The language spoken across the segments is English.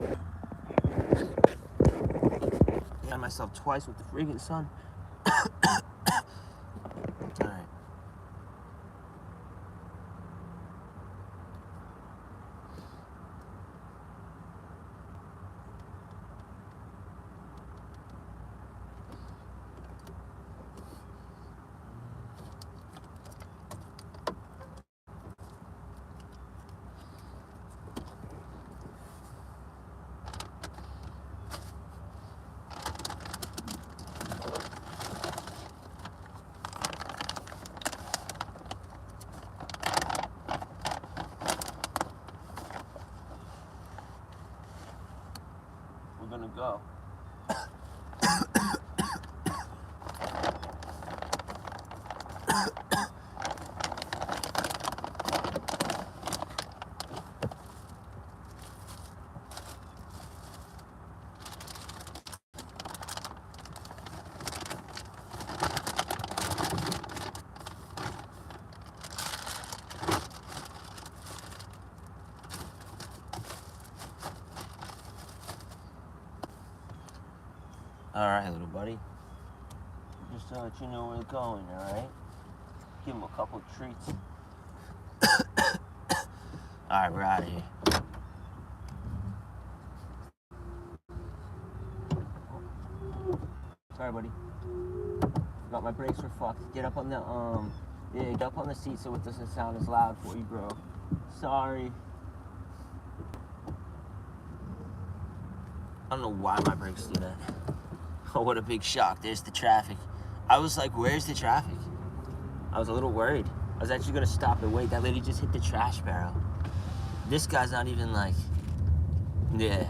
I got myself twice with the friggin' sun. Alright. We're gonna go. Alright, little buddy. Just to let you know where we're going, alright? Give him a couple treats. Alright, we're out of here. Sorry, buddy. Forgot my brakes were fucked. Get up on the, yeah, get up on the seat so it doesn't sound as loud for you, bro. Sorry. I don't know why my brakes do that. Oh, what a big shock. There's the traffic. I was like, where's the traffic? I was a little worried. I was actually gonna stop and wait. That lady just hit the trash barrel. This guy's not even like, yeah.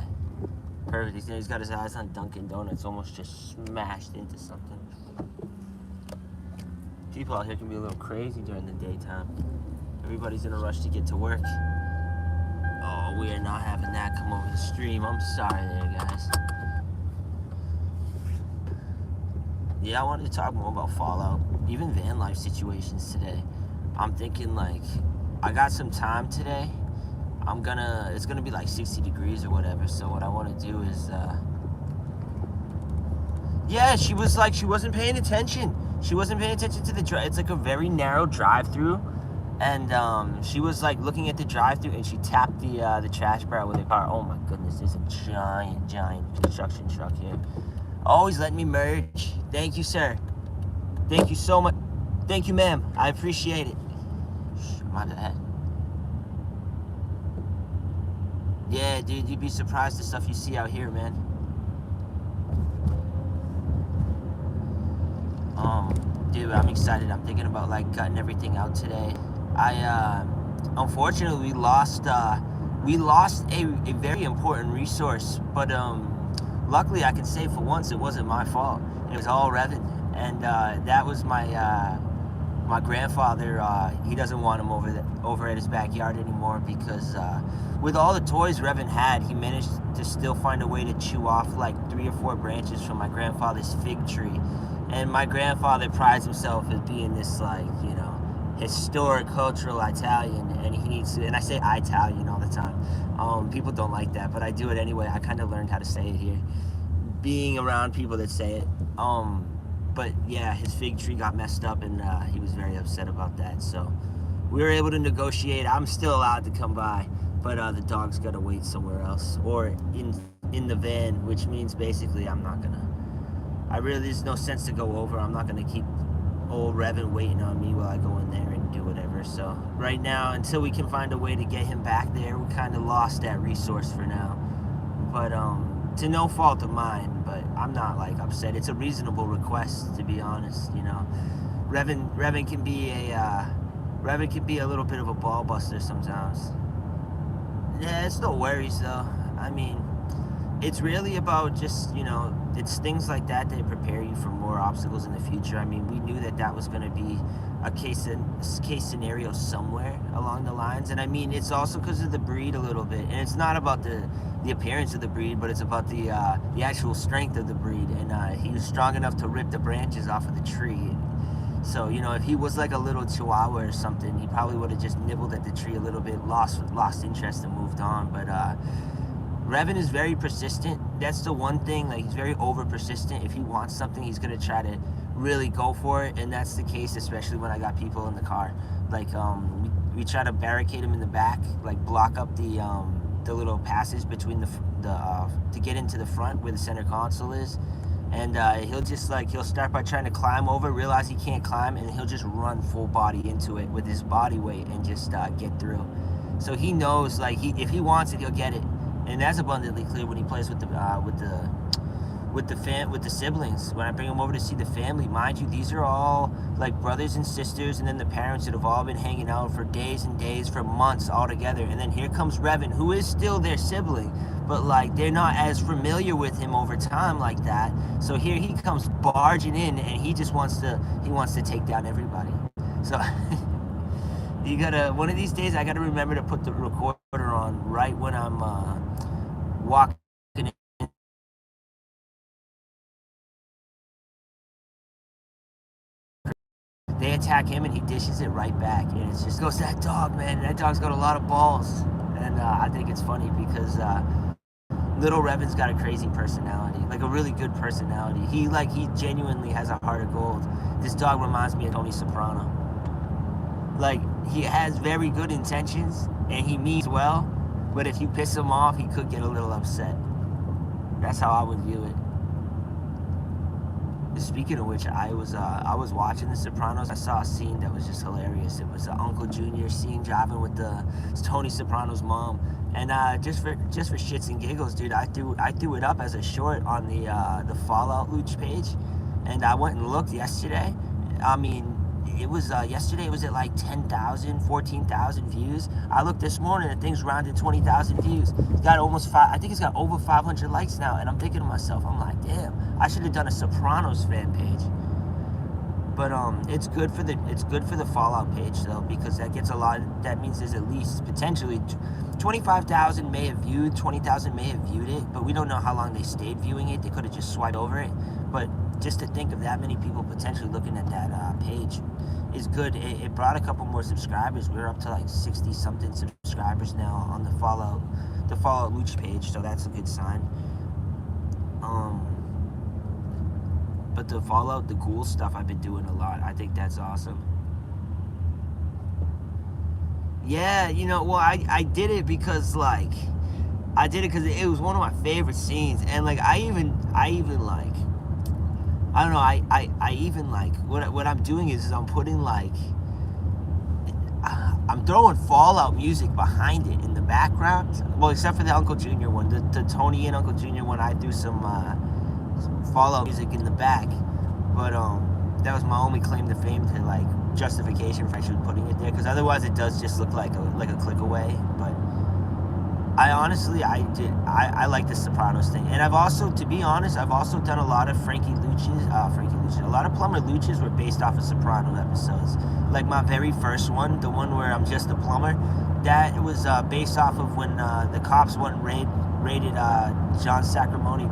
Perfect. He's got his eyes on Dunkin' Donuts, almost just smashed into something. People out here can be a little crazy during the daytime. Everybody's in a rush to get to work. Oh, we are not having that come over the stream. I'm sorry there, guys. Yeah, I wanted to talk more about Fallout, even van life situations today. I'm thinking like, I got some time today. It's gonna be like 60 degrees or whatever, so what I want to do is, yeah, she wasn't paying attention. She wasn't paying attention to the drive. It's like a very narrow drive-through, and she was like looking at the drive-through, and she tapped the trash barrel with her car. Oh my goodness, there's a giant construction truck here. Always letting me merge. Thank you, sir. Thank you so much. Thank you, ma'am. I appreciate it. My bad. Yeah, dude, you'd be surprised the stuff you see out here, man. Dude, I'm excited. I'm thinking about like cutting everything out today. Unfortunately, we lost a very important resource, but luckily I can say for once it wasn't my fault. It was all Revan, and that was my grandfather. He doesn't want him over at his backyard anymore because with all the toys Revan had, he managed to still find a way to chew off like 3 or 4 branches from my grandfather's fig tree. And my grandfather prides himself as being this, like, you know, historic cultural Italian, and he needs to, and I say Italian all the time. People don't like that, but I do it anyway. I kind of learned how to say it here, being around people that say it. But yeah, his fig tree got messed up, and he was very upset about that. So we were able to negotiate. I'm still allowed to come by, but the dog's got to wait somewhere else, or in the van, which means basically I'm not gonna. There's no sense to go over. I'm not gonna keep old Revan waiting on me while I go in there and do whatever. So right now, until we can find a way to get him back there, we kind of lost that resource for now. But to no fault of mine. But I'm not like upset. It's a reasonable request, to be honest. You know, Revan can be a little bit of a ball buster sometimes. Yeah, it's no worries though. I mean, it's really about just, you know, it's things like that that prepare you for more obstacles in the future. I mean, we knew that was going to be a case scenario somewhere along the lines. And I mean, it's also because of the breed a little bit. And it's not about the appearance of the breed, but it's about the actual strength of the breed. And he was strong enough to rip the branches off of the tree. So, you know, if he was like a little chihuahua or something, he probably would have just nibbled at the tree a little bit, lost interest and moved on. But Revan is very persistent. That's the one thing. Like, he's very over persistent. If he wants something, he's gonna try to really go for it, and that's the case, especially when I got people in the car. Like, we try to barricade him in the back, like block up the little passage between the to get into the front where the center console is, and he'll just like he'll start by trying to climb over, realize he can't climb, and he'll just run full body into it with his body weight and just get through. So he knows, like, if he wants it, he'll get it, and that's abundantly clear when he plays with the siblings. When I bring them over to see the family, mind you, these are all like brothers and sisters, and then the parents that have all been hanging out for days and days, for months all together. And then here comes Revan, who is still their sibling, but like they're not as familiar with him over time like that. So here he comes barging in, and he just wants to take down everybody. So you gotta, one of these days I gotta remember to put the recorder on right when I'm walking in. They attack him and he dishes it right back, and it's just goes, that dog, man, that dog's got a lot of balls. And I think it's funny because little Revan's got a crazy personality, like a really good personality. He genuinely has a heart of gold. This dog reminds me of Tony Soprano. Like, he has very good intentions and he means well, but if you piss him off, he could get a little upset. That's how I would view it. Speaking of which, I was watching The Sopranos. I saw a scene that was just hilarious. It was an Uncle Junior scene driving with Tony Soprano's mom, and just for shits and giggles, dude, I threw it up as a short on the Fallout Luch page, and I went and looked yesterday. I mean, it was yesterday. It was at like 10,000, 14,000 views. I looked this morning, and things rounded 20,000 views. It's got almost I think it's got over 500 likes now. And I'm thinking to myself, I'm like, damn, I should have done a Sopranos fan page. But it's good for the Fallout page though, because that gets a lot. That means there's at least potentially 25,000 may have viewed, 20,000 may have viewed it, but we don't know how long they stayed viewing it. They could have just swiped over it. But just to think of that many people potentially looking at that page is good. It brought a couple more subscribers. We're up to like 60 something subscribers now on the Fallout Luch page, so that's a good sign. But the Fallout, the ghoul stuff, I've been doing a lot. I think that's awesome. Yeah, you know, well, I did it because like it was one of my favorite scenes, and like I even like, I don't know, I even like what I'm doing is I'm putting like, I'm throwing Fallout music behind it in the background. Well, except for the Uncle Junior one, the Tony and Uncle Junior one, I do some Fallout music in the back. But that was my only claim to fame, to like justification for actually putting it there, because otherwise it does just look like a click away. But I honestly, I like the Sopranos thing, and I've also, to be honest, I've also done a lot of Frankie Lucci's. A lot of Plumber Lucci's were based off of Soprano episodes. Like my very first one, the one where I'm just a plumber, that was based off of when the cops went and raided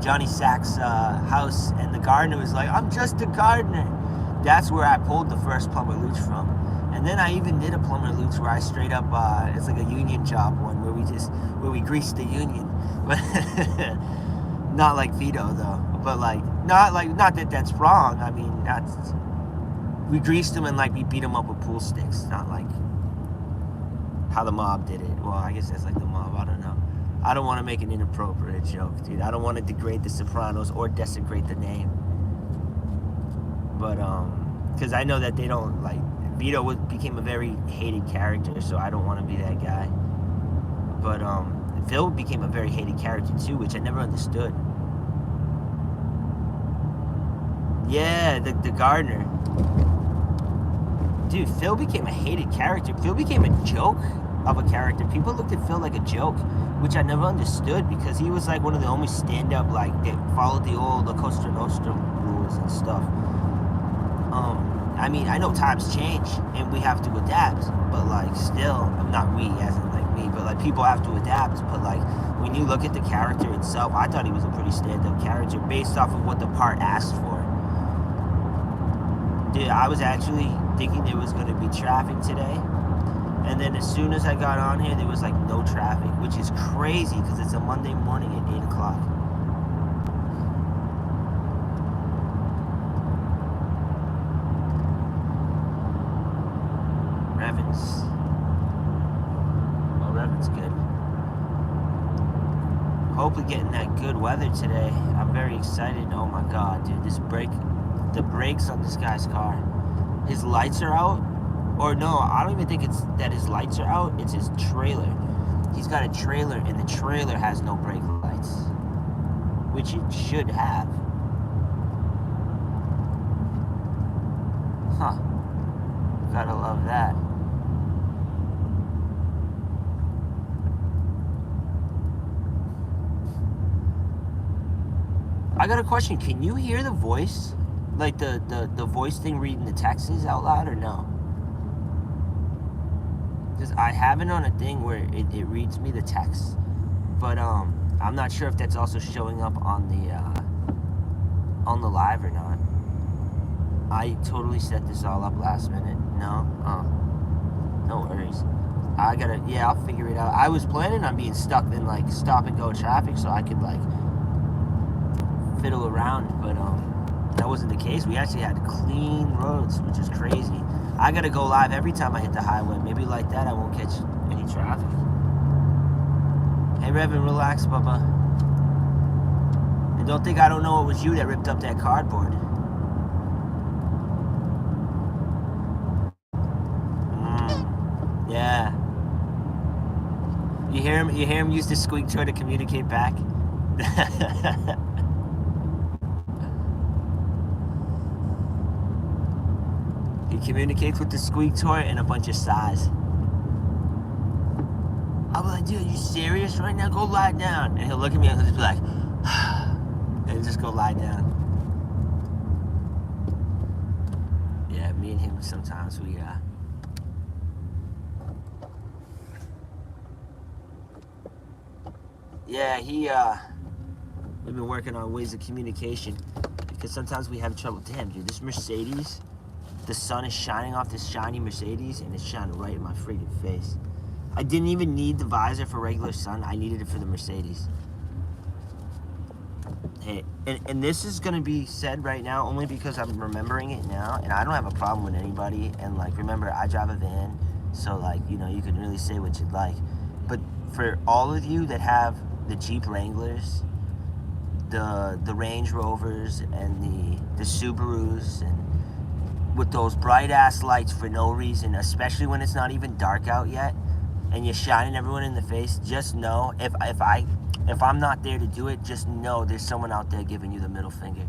Johnny Sack's house, and the gardener was like, "I'm just a gardener." That's where I pulled the first Plumber Luch from. And then I even did a Plumber Luch where I straight up, it's like a union job one where we greased the union. Not like Vito though, but like, not that that's wrong. I mean, we greased them and like we beat them up with pool sticks, not like how the mob did it. Well, I guess that's like the mob, I don't know. I don't want to make an inappropriate joke, dude. I don't want to degrade the Sopranos or desecrate the name. But, because I know that they don't, like, Vito became a very hated character, so I don't want to be that guy. But, Phil became a very hated character, too, which I never understood. Yeah, the gardener. Dude, Phil became a hated character. Phil became a joke of a character. People looked at Phil like a joke, which I never understood, because he was like one of the only stand-up, like, that followed the old La Costa Nostra rules and stuff. I mean, I know times change and we have to adapt, but like still, not we as in like me, but like people have to adapt. But like when you look at the character itself, I thought he was a pretty stand-up character based off of what the part asked for. Dude, I was actually thinking there was going to be traffic today, And then as soon as I got on here, there was like no traffic, which is crazy because it's a Monday morning at 8 o'clock. Revan's. Well, Revan's good. Hopefully getting that good weather today. I'm very excited. Oh my god, dude, the brakes on this guy's car. His lights are out. Or no, I don't even think it's that his lights are out. It's his trailer. He's got a trailer, and the trailer has no brake lights, which it should have. Huh. Gotta love that. I got a question. Can you hear the voice? Like the voice thing reading the texts out loud or no? Because I have it on a thing where it reads me the text, but I'm not sure if that's also showing up on the live or not. I totally set this all up last minute. No? Oh, no worries. I'll figure it out. I was planning on being stuck in like stop and go traffic so I could like fiddle around, but that wasn't the case. We actually had clean roads, which is crazy. I gotta go live every time I hit the highway. Maybe like that I won't catch any traffic. Hey Revan, relax, Bubba. And don't think I don't know it was you that ripped up that cardboard. Yeah. You hear him use the squeak toy to communicate back? He communicates with the squeak toy and a bunch of sighs. I'll be like, dude, are you serious right now? Go lie down. And he'll look at me and he'll just be like, and just go lie down. Yeah, me and him sometimes we we've been working on ways of communication because sometimes we have trouble. Damn, dude, this Mercedes, the sun is shining off this shiny Mercedes and it's shining right in my freaking face. I didn't even need the visor for regular sun. I needed it for the Mercedes. Hey, and this is gonna be said right now only because I'm remembering it now, and I don't have a problem with anybody. And like, remember, I drive a van, so like, you know, you can really say what you'd like. But for all of you that have the Jeep Wranglers, the Range Rovers, and the Subarus, and with those bright ass lights for no reason, especially when it's not even dark out yet, and you're shining everyone in the face, just know if I'm not there to do it, just know there's someone out there giving you the middle finger.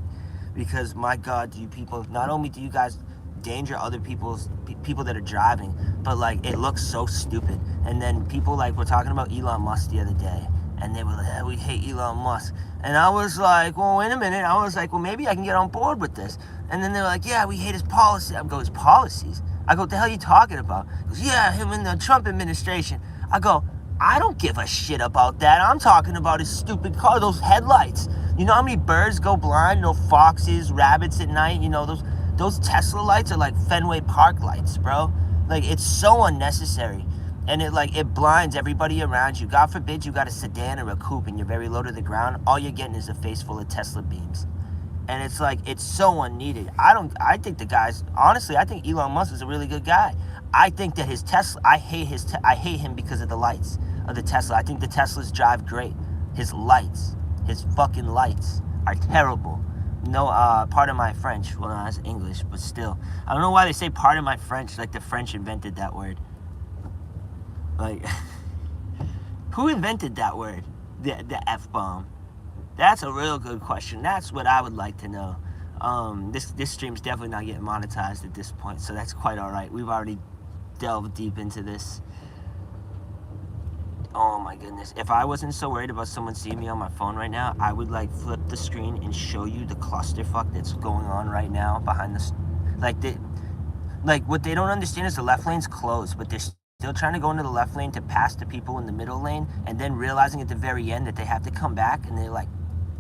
Because my God, you people, not only do you guys danger other people that are driving, but like it looks so stupid. And then people like were talking about Elon Musk the other day, and they were like, yeah, we hate Elon Musk. And I was like, well, wait a minute. I was like, well, maybe I can get on board with this. And then they were like, yeah, we hate his policy. I go, his policies? I go, what the hell are you talking about? He goes, yeah, him in the Trump administration. I go, I don't give a shit about that. I'm talking about his stupid car, those headlights. You know how many birds go blind? You know, foxes, rabbits at night. You know, those Tesla lights are like Fenway Park lights, bro. Like, it's so unnecessary. And it blinds everybody around you. God forbid you got a sedan or a coupe and you're very low to the ground. All you're getting is a face full of Tesla beams. And it's like, it's so unneeded. I think the guys, honestly, I think Elon Musk is a really good guy. I think that his Tesla, I hate him because of the lights of the Tesla. I think the Teslas drive great. His lights, his fucking lights are terrible. No, part of my French, well, no, that's English, but still. I don't know why they say part of my French, like the French invented that word. Like, who invented that word? The F-bomb. That's a real good question. That's what I would like to know. This stream's definitely not getting monetized at this point, so that's quite all right. We've already delved deep into this. Oh my goodness. If I wasn't so worried about someone seeing me on my phone right now, I would like flip the screen and show you the clusterfuck that's going on right now behind this. Like what they don't understand is the left lane's closed, but they're still trying to go into the left lane to pass the people in the middle lane, and then realizing at the very end that they have to come back, and they're like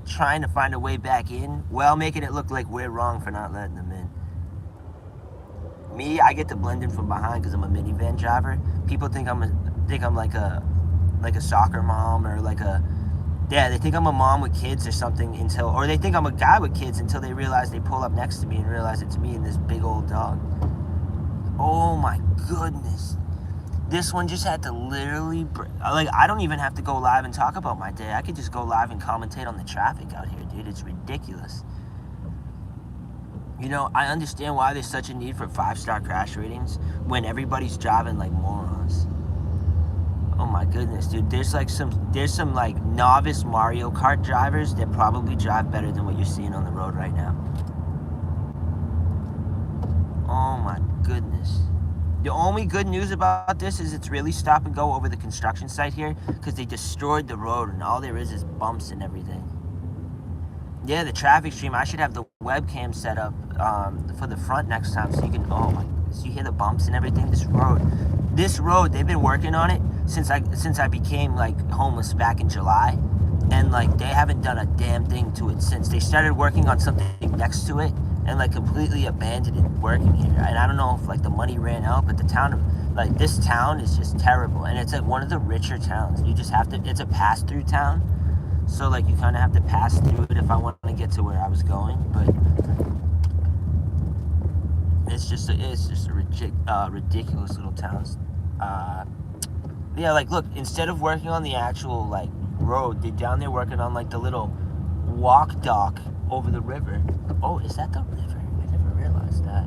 trying to find a way back in while making it look like we're wrong for not letting them in. Me, I get to blend in from behind because I'm a minivan driver. People think I'm like a soccer mom or like a yeah. They think I'm a mom with kids or something or they think I'm a guy with kids until they realize they pull up next to me and realize it's me and this big old dog. Oh my goodness. This one just had to literally, like, I don't even have to go live and talk about my day. I could just go live and commentate on the traffic out here, dude. It's ridiculous. You know, I understand why there's such a need for 5-star crash ratings when everybody's driving like morons. Oh my goodness, dude. There's some like novice Mario Kart drivers that probably drive better than what you're seeing on the road right now. Oh my goodness. The only good news about this is it's really stop and go over the construction site here because they destroyed the road and all there is bumps and everything. Yeah, the traffic stream, I should have the webcam set up for the front next time so you can, oh my goodness, you hear the bumps and everything. This road, they've been working on it since I became like homeless back in July. And like they haven't done a damn thing to it since. They started working on something next to it and like completely abandoned it working here. And I don't know if like the money ran out, but this town is just terrible. And it's like one of the richer towns. You just have to, it's a pass-through town. So like you kind of have to pass through it if I want to get to where I was going. But it's just a ridiculous little town. Yeah, like look, instead of working on the actual like road, they're down there working on like the little walk dock over the river. Oh, is that the river? I never realized that.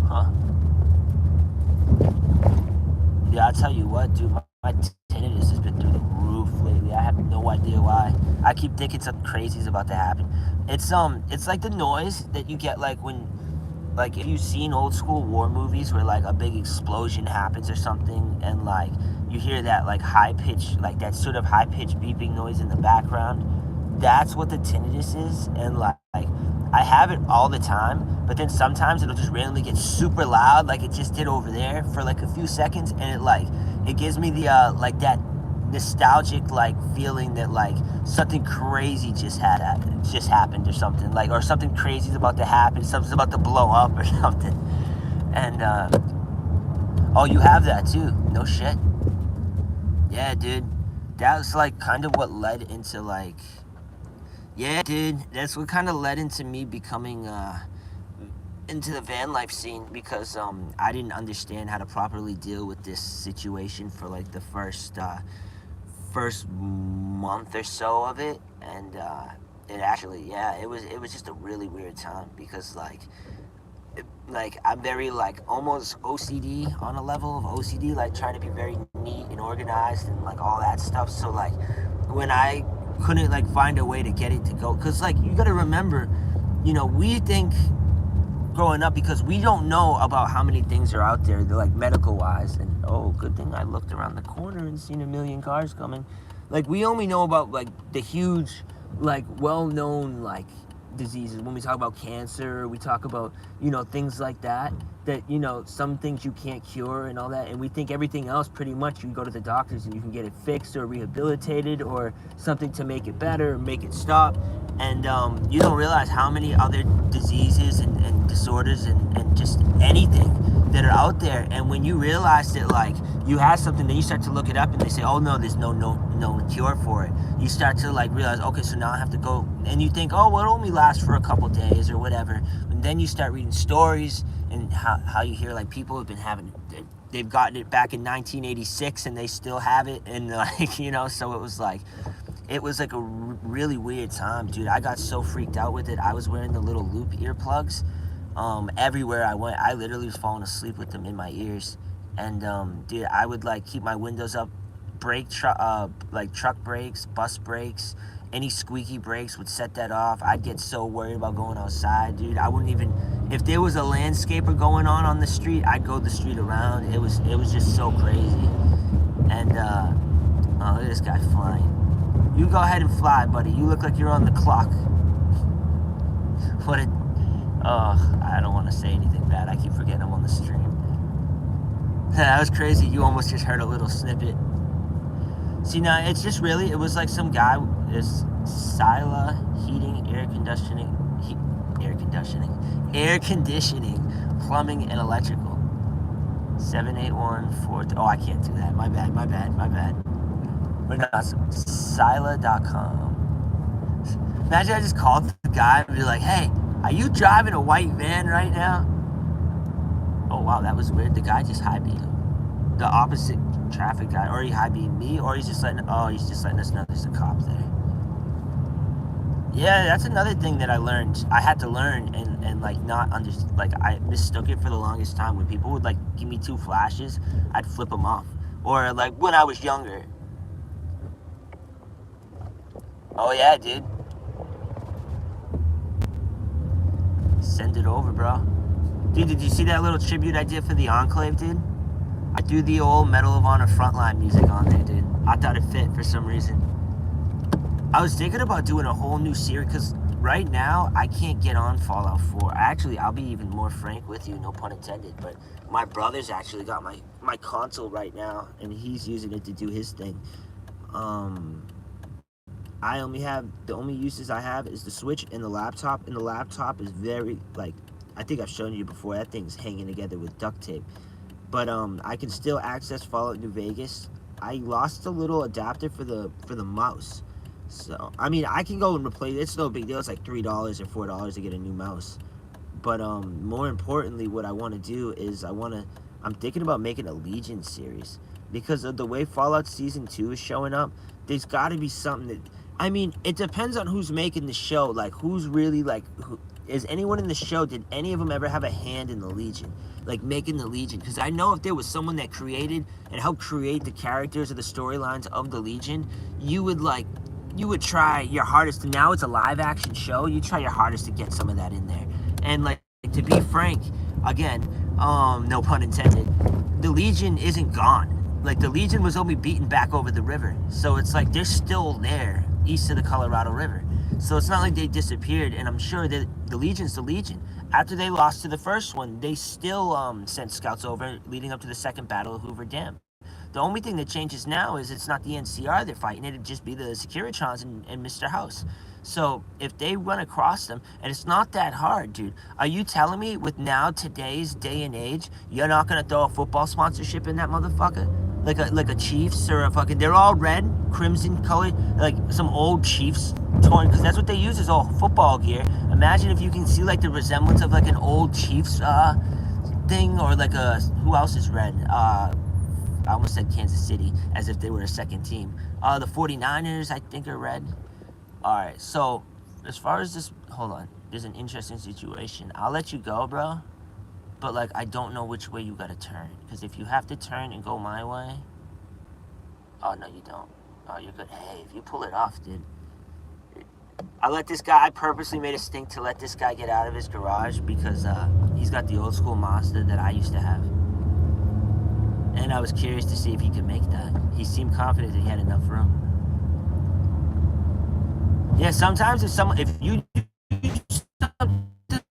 Huh? Yeah, I'll tell you what, dude, my tinnitus has been through the roof lately. I have no idea why. I keep thinking something crazy is about to happen. It's like the noise that you get like when, like if you've seen old school war movies where like a big explosion happens or something and like you hear that like high pitch, like that sort of high pitched beeping noise in the background. That's what the tinnitus is. And like I have it all the time, but then sometimes it'll just randomly get super loud like it just did over there for like a few seconds, and it gives me the like that nostalgic like feeling that like something crazy just happened or something, like, or something crazy is about to happen, something's about to blow up or something. And oh, you have that too? No shit. Yeah, dude, that was like kind of what led into like, yeah, dude, that's what kind of led into me becoming into the van life scene, because I didn't understand how to properly deal with this situation for like the first month or so of it. And it actually, yeah, it was just a really weird time, because like I'm very like almost OCD, on a level of OCD, like trying to be very neat and organized and like all that stuff. So like when I couldn't like find a way to get it to go, because like you got to remember, you know, we think growing up, because we don't know about how many things are out there, they're like medical wise, and oh, good thing I looked around the corner and seen a million cars coming. Like we only know about like the huge, like well-known like diseases. When we talk about cancer, we talk about, you know, things like that, you know, some things you can't cure and all that, and we think everything else pretty much you can go to the doctors and you can get it fixed or rehabilitated or something to make it better or make it stop. And you don't realize how many other diseases and disorders and just anything that are out there. And when you realize that like you have something, then you start to look it up and they say, oh no, there's no cure for it. You start to like realize, okay, so now I have to go, and you think, oh, well, it only lasts for a couple days or whatever. And then you start reading stories and how you hear like people have been they've gotten it back in 1986 and they still have it. And like, you know, so it was like a really weird time, dude. I got so freaked out with it. I was wearing the little loop earplugs everywhere I went. I literally was falling asleep with them in my ears. And dude, I would like keep my windows up, like truck brakes, bus brakes, any squeaky brakes would set that off. I'd get so worried about going outside, dude. I wouldn't even, if there was a landscaper going on the street, I'd go the street around. It was just so crazy. And oh, look at this guy flying. You go ahead and fly, buddy. You look like you're on the clock. I don't want to say anything bad. I keep forgetting I'm on the stream. That was crazy. You almost just heard a little snippet. See, now it's just it was like some guy, this Sila air air conditioning, plumbing, and electrical. 781-4. Oh, I can't do that. My bad. We're not. Sila.com. Imagine I just called the guy and be like, hey, are you driving a white van right now? Oh, wow, that was weird. The guy just high-beat him. The opposite traffic guy. Or he high-beat me, or he's just letting us know there's a cop there. Yeah, that's another thing that I learned. I had to learn and like not understand. Like I mistook it for the longest time. When people would like give me 2 flashes, I'd flip them off. Or like when I was younger. Oh yeah, dude. Send it over, bro. Dude, did you see that little tribute I did for the Enclave, dude? I threw the old Medal of Honor Frontline music on there, dude. I thought it fit for some reason. I was thinking about doing a whole new series, because right now, I can't get on Fallout 4. Actually, I'll be even more frank with you, no pun intended, but my brother's actually got my console right now, and he's using it to do his thing. I only have, the only uses I have is the Switch and the laptop, and the laptop is very, like, I think I've shown you before, that thing's hanging together with duct tape. But I can still access Fallout New Vegas. I lost a little adapter for the mouse. So, I mean, I can go and replace it. It's no big deal. It's like $3 or $4 to get a new mouse. But more importantly, what I want to do is I'm thinking about making a Legion series. Because of the way Fallout Season 2 is showing up, there's got to be something that... I mean, it depends on who's making the show. Like, who's really, like... Is anyone in the show, did any of them ever have a hand in the Legion? Like, making the Legion? Because I know if there was someone that created and helped create the characters or the storylines of the Legion, you would try your hardest to... Now it's a live-action show. You try your hardest to get some of that in there. And, like, to be frank, again, no pun intended, the Legion isn't gone. Like, the Legion was only beaten back over the river. So it's like they're still there east of the Colorado River. So it's not like they disappeared, and I'm sure that the Legion's the Legion. After they lost to the first one, they still sent scouts over leading up to the second Battle of Hoover Dam. The only thing that changes now is it's not the NCR they're fighting, it'd just be the Securitrons and Mr. House. So if they run across them, and it's not that hard, dude. Are you telling me with now today's day and age, you're not gonna throw a football sponsorship in that motherfucker? Like a Chiefs or a fucking, they're all red, crimson colored, like some old Chiefs torn, because that's what they use is all football gear. Imagine if you can see like the resemblance of like an old Chiefs thing, or like a, who else is red? I almost said Kansas City, as if they were a second team. The 49ers, I think, are red. Alright, so, as far as this, hold on, there's an interesting situation. I'll let you go, bro. But, like, I don't know which way you gotta turn. Because if you have to turn and go my way... Oh, no, you don't. Oh, you're good. Hey, if you pull it off, dude. I purposely made a stink to let this guy get out of his garage because he's got the old school Mazda that I used to have. And I was curious to see if he could make that. He seemed confident that he had enough room. Yeah, sometimes if you do something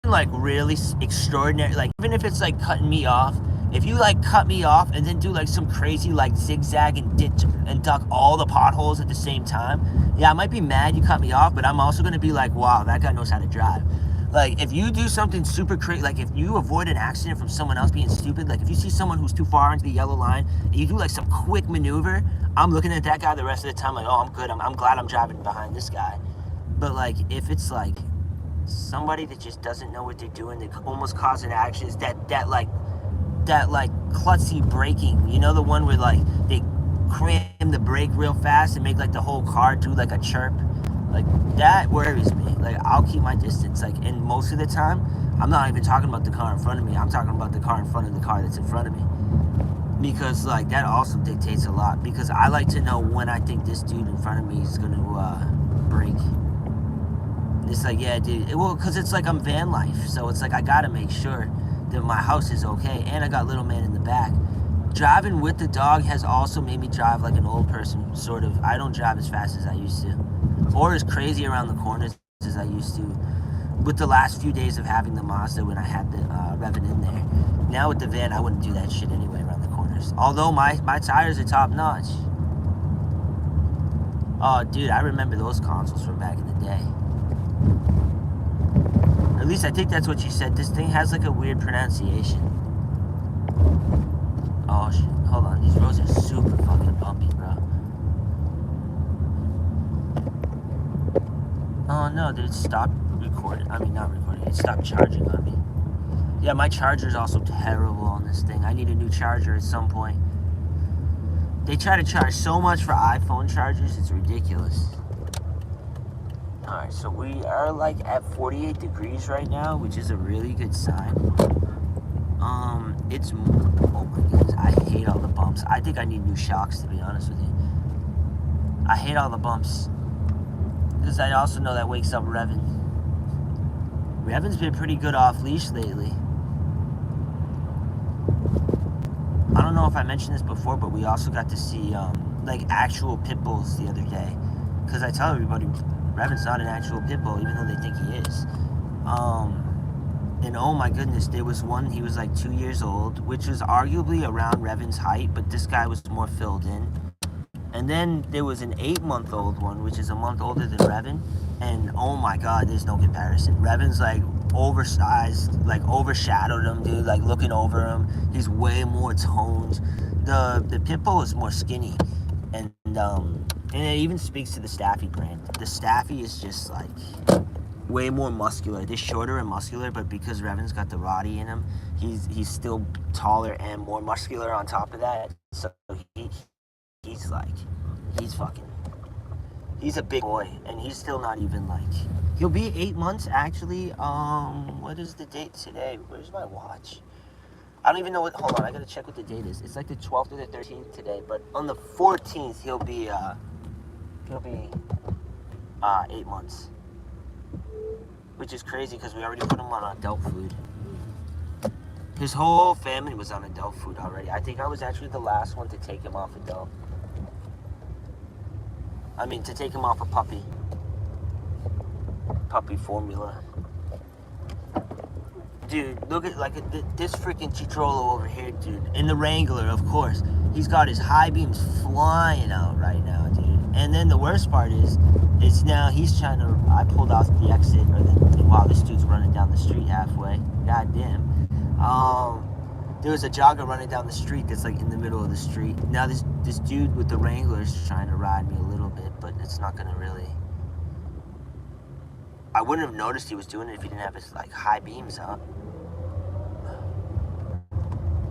like really extraordinary, like even if it's like cutting me off, if you like cut me off and then do like some crazy like zigzag and ditch and duck all the potholes at the same time, yeah, I might be mad you cut me off, but I'm also gonna be like, wow, that guy knows how to drive. Like, if you do something super crazy, like if you avoid an accident from someone else being stupid, like if you see someone who's too far into the yellow line and you do like some quick maneuver, I'm looking at that guy the rest of the time like, oh, I'm good. I'm glad I'm driving behind this guy. But like, if it's like somebody that just doesn't know what they're doing, they almost causing actions, that klutzy braking, you know, the one where like they cram the brake real fast and make like the whole car do like a chirp. Like, that worries me. Like, I'll keep my distance. Like, and most of the time, I'm not even talking about the car in front of me. I'm talking about the car in front of the car that's in front of me. Because, like, that also dictates a lot. Because I like to know when I think this dude in front of me is going to brake. It's like, yeah, dude. Well, because it's like I'm Vanlife. So it's like I got to make sure that my house is okay. And I got little man in the back. Driving with the dog has also made me drive like an old person, sort of. I don't drive as fast as I used to. Or as crazy around the corners as I used to. With the last few days of having the Mazda when I had the revving in there. Now with the van, I wouldn't do that shit anyway around the corners. Although my tires are top notch. Oh, dude, I remember those consoles from back in the day. at least I think that's what she said. This thing has like a weird pronunciation. Oh shit, hold on, these roads are super fucking bumpy, bro. Oh no, dude, it stopped recording. I mean, not recording, it stopped charging on me. Yeah, my charger's also terrible on this thing. I need a new charger at some point. They try to charge so much for iPhone chargers, it's ridiculous. Alright, so we are like at 48 degrees right now, which is a really good sign. It's, oh my goodness, I hate all the bumps. I think I need new shocks, to be honest with you. I hate all the bumps. Because I also know that wakes up Revan. Revan's been pretty good off leash lately. I don't know if I mentioned this before, but we also got to see like actual pit bulls the other day. Because I tell everybody, Revan's not an actual pit bull, even though they think he is. And oh my goodness, there was one, he was like 2 years old, which was arguably around Revan's height, but this guy was more filled in. And then there was an 8-month-old one, which is a month older than Revan. And oh my god, there's no comparison. Revan's like oversized, like overshadowed him, dude, like looking over him. He's way more toned. The pit bull is more skinny. And it even speaks to the Staffy brand. The Staffy is just like way more muscular. They're shorter and muscular, but because Revan's got the Roddy in him, he's still taller and more muscular on top of that. So he's a big boy, and he's still not even like, he'll be 8 months actually. What is the date today? Where's my watch? I don't even know what, hold on, I gotta check what the date is. It's like the 12th or the 13th today, but on the 14th he'll be 8 months. Which is crazy because we already put him on adult food. His whole family was on adult food already. I think I was actually the last one to take him off adult. I mean, to take him off a puppy formula. Dude, look at like this freaking Chitrolo over here, dude. In the Wrangler, of course. He's got his high beams flying out right now, dude. And then the worst part is, it's now he's trying to, I pulled off the exit, while this dude's running down the street halfway. God damn. There was a jogger running down the street that's like in the middle of the street. Now this dude with the Wrangler is trying to ride me a little bit, but it's not gonna really. I wouldn't have noticed he was doing it if he didn't have his like high beams up.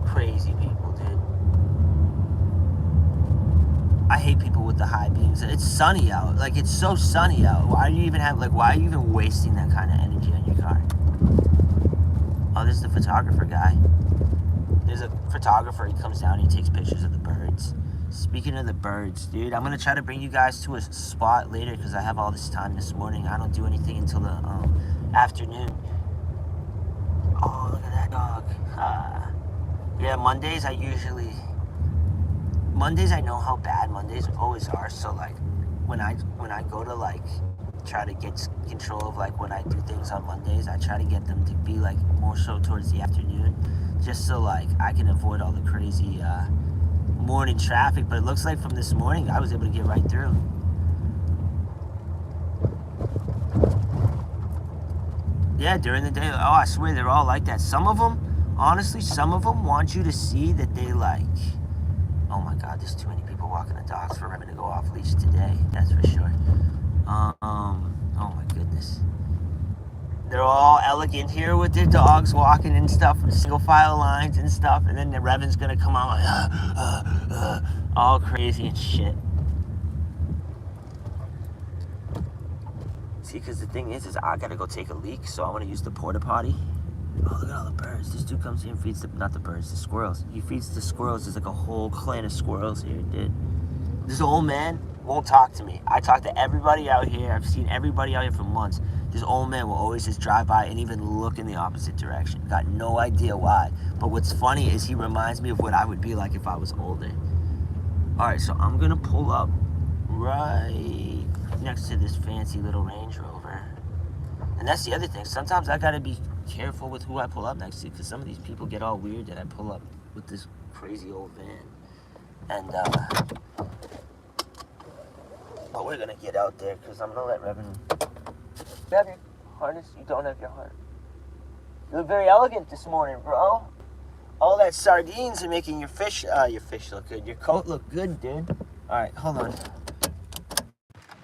Crazy people, dude. I hate people with the high beams. It's sunny out. Like, it's so sunny out. Why are you even wasting that kind of energy on your car? Oh, this is the photographer guy. There's a photographer. He comes down, he takes pictures of the birds. Speaking of the birds, dude, I'm going to try to bring you guys to a spot later because I have all this time this morning. I don't do anything until the afternoon. Oh, look at that dog. Yeah, Mondays I know how bad Mondays always are, so like when I go to like try to get control of like when I do things on Mondays, I try to get them to be like more so towards the afternoon, just so like I can avoid all the crazy morning traffic. But it looks like from this morning I was able to get right through. Yeah, during the day, oh I swear they're all like that. Some of them, honestly, some of them want you to see that they like, oh my god, there's too many people walking the dogs for Revan to go off leash today, that's for sure. Oh my goodness. They're all elegant here with their dogs walking and stuff, single file lines and stuff, and then the Revan's gonna come out like, all crazy and shit. See, because the thing is I gotta go take a leak, so I want to use the porta potty. Oh, look at all the birds. This dude comes here and feeds not the birds, the squirrels. He feeds the squirrels. There's like a whole clan of squirrels here, dude. This old man won't talk to me. I talk to everybody out here. I've seen everybody out here for months. This old man will always just drive by and even look in the opposite direction. Got no idea why. But what's funny is he reminds me of what I would be like if I was older. Alright, so I'm going to pull up right next to this fancy little Range Rover. And that's the other thing. Sometimes I got to be careful with who I pull up next to, because some of these people get all weird that I pull up with this crazy old van. And, but we're going to get out there, because I'm going to let Revan grab your harness. You don't have your heart. You look very elegant this morning, bro. All that sardines are making your fish look good. Your coat look good, dude. All right, hold on.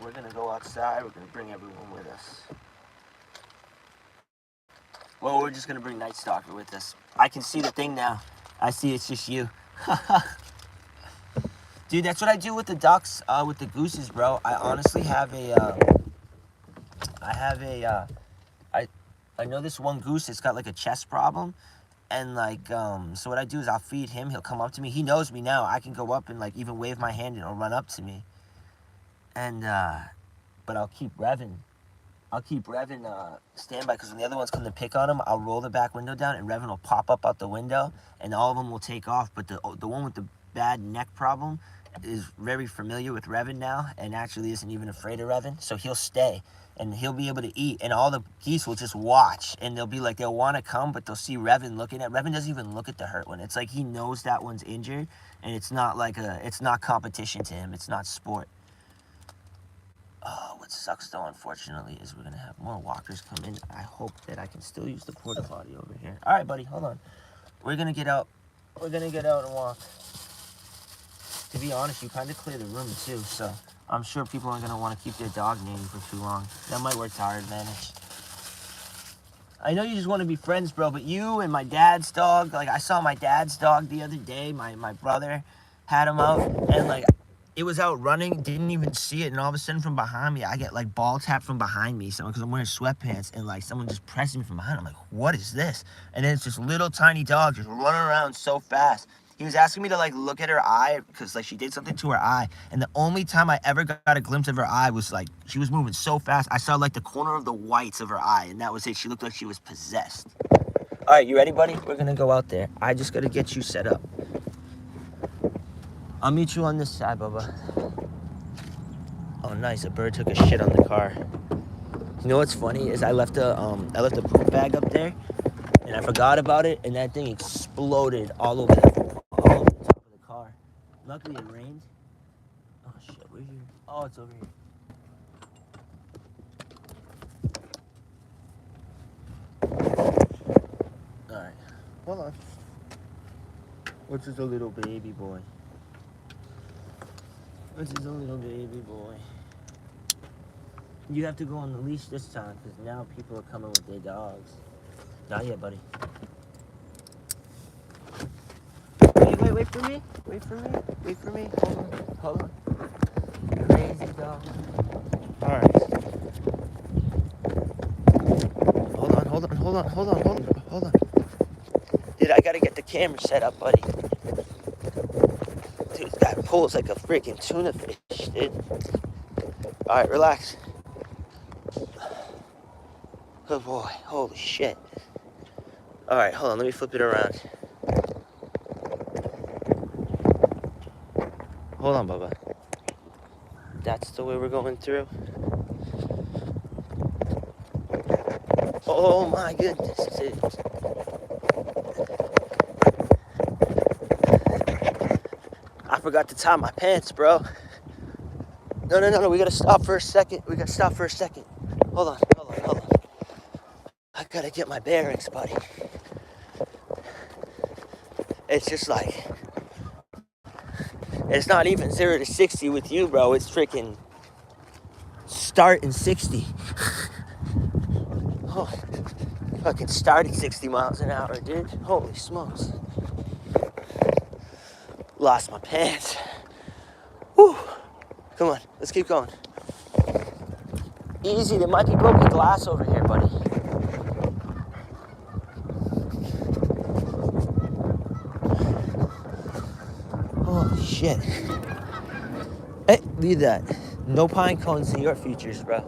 We're gonna go outside. We're gonna bring everyone with us. Well, we're just gonna bring Night Stalker with us. I can see the thing now. I see it's just you. Dude, that's what I do with the ducks, with the gooses, bro. I honestly have I know this one goose that's got like a chest problem. And like, so what I do is I'll feed him. He'll come up to me. He knows me now. I can go up and like even wave my hand and he'll run up to me. And, but I'll keep Revan. Standby, because when the other ones come to pick on him, I'll roll the back window down and Revan will pop up out the window and all of them will take off. But the one with the bad neck problem is very familiar with Revan now and actually isn't even afraid of Revan. So he'll stay and he'll be able to eat. And all the geese will just watch and they'll be like, they'll want to come, but they'll see Revan looking at. Revan doesn't even look at the hurt one. It's like he knows that one's injured and it's not like it's not competition to him. It's not sport. What sucks though, unfortunately, is we're gonna have more walkers come in. I hope that I can still use the porta potty over here. All right, buddy, hold on. We're gonna get out. We're gonna get out and walk. To be honest, you kind of clear the room too, so I'm sure people aren't gonna want to keep their dog near you for too long. That might work to our advantage. I know you just want to be friends, bro, but you and my dad's dog, like I saw my dad's dog the other day. My brother had him out, and like, it was out running, didn't even see it, and all of a sudden from behind me, I get like ball tapped from behind me, because I'm wearing sweatpants, and like someone just pressing me from behind. I'm like, what is this? And then it's this little tiny dog just running around so fast. He was asking me to like look at her eye, because like she did something to her eye, and the only time I ever got a glimpse of her eye was like, she was moving so fast, I saw like the corner of the whites of her eye, and that was it. She looked like she was possessed. All right, you ready, buddy? We're gonna go out there. I just gotta get you set up. I'll meet you on this side, Bubba. Oh, nice. A bird took a shit on the car. You know what's funny is I left a poop bag up there, and I forgot about it, and that thing exploded all over the top of the car. Luckily, it rained. Oh shit, where's your? Oh, it's over here. All right, hold on. What's just a little baby boy? This is a little baby boy. You have to go on the leash this time, because now people are coming with their dogs. Not yet, buddy. Wait for me. Wait for me. Wait for me. Hold on. Crazy dog. All right. Hold on. Dude, I gotta get the camera set up, buddy. Dude, that pulls like a freaking tuna fish, dude. All right, relax. Good boy. Holy shit. All right, hold on. Let me flip it around. Hold on, Bubba. That's the way we're going through. Oh my goodness, dude. I forgot to tie my pants, bro. No. We gotta stop for a second. Hold on. I gotta get my bearings, buddy. It's just like, it's not even 0 to 60 with you, bro. It's freaking start in 60. Oh, fucking start at 60 miles an hour, dude. Holy smokes. Lost my pants. Whew. Come on, let's keep going. Easy, there might be broken glass over here, buddy. Holy shit. Hey, leave that. No pine cones in your futures, bro.